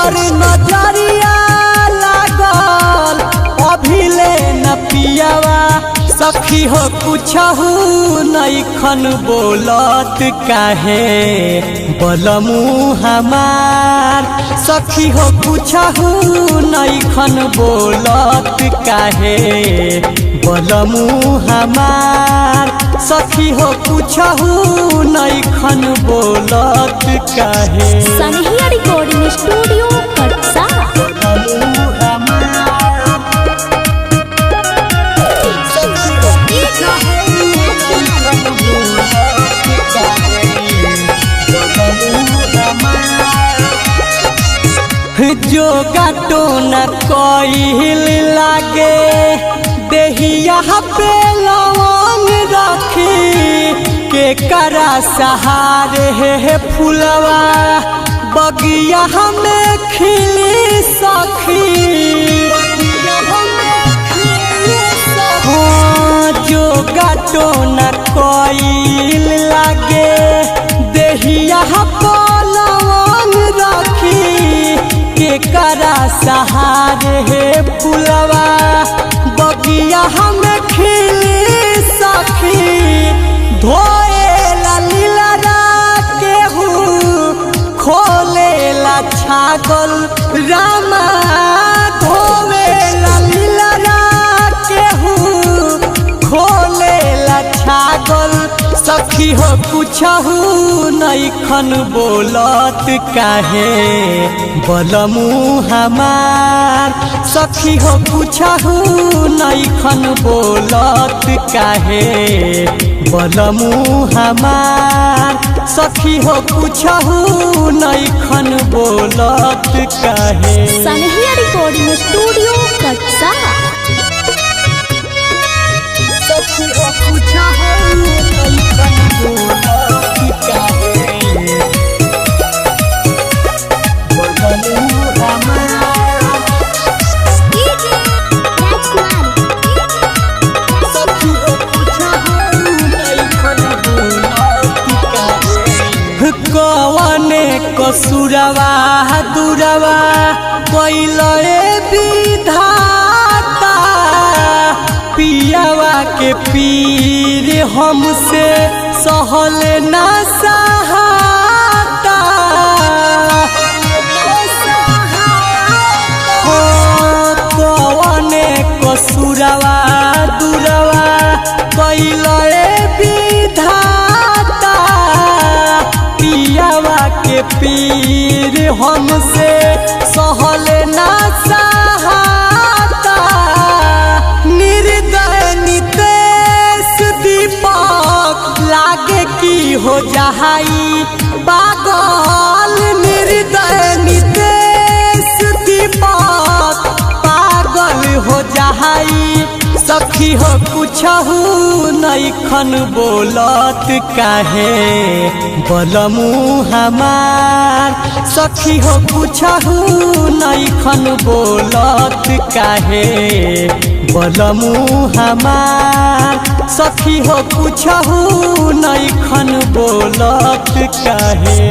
पर नजरिया लागल अभिले न पियावा सखी हो कुछहु नइखन बोलत काहे बलमु हमार सखी हो कुछहु नइखन बोलत काहे बलमु हमार सखी हो कुछहु नइखन बोलत काहे। सनहिया रिकॉर्डिंग स्टूडियो कटसा। जो गाटो न कोइल लागे देहिया पे लवंग रखी के करा सहारे है फुलवा बगिया हमें खिली सखी। हाँ जो गाटो न कोइल लागे देहिया पे लवंग रखी के करा सहारे है फुलवा बगिया हमें खिली सखी। धोए ला लीला केहू खोले ला छागल रामा धोवे ला लीला केहू खोले ला छागल सखी हो कुछहु नइखन बोलत काहे बलमु हमार सखी हो कुछहु नइखन बोलत काहे बलमु हमार सखी हो कुछहु नइखन बोलत काहे। सनहिया रिकॉर्डिंग स्टूडियो कटसा। सखी हो कुछहु नइखन बोलत काहे बलमु हमार सखी हो कुछहु नइखन बोलत काहे। कवने कसुरवा दुरवा कैलए विधाता पियावा के पीर हमसे सहल ना सहाता। कवने कसुरवा दुरवा कैलए विधाता पियावा के पीर हमसे सहल ना सहाता। निर्दय नितेश दीपक लागे की हो जाई पागल निर्दय नितेश दीपक पागल हो जाई सखी हो कुछहु नइखन बोलत काहे बलमु हमार सखी हो कुछहु नइखन बोलत काहे बलमु हमार सखी हो कुछहु नइखन बोलत काहे।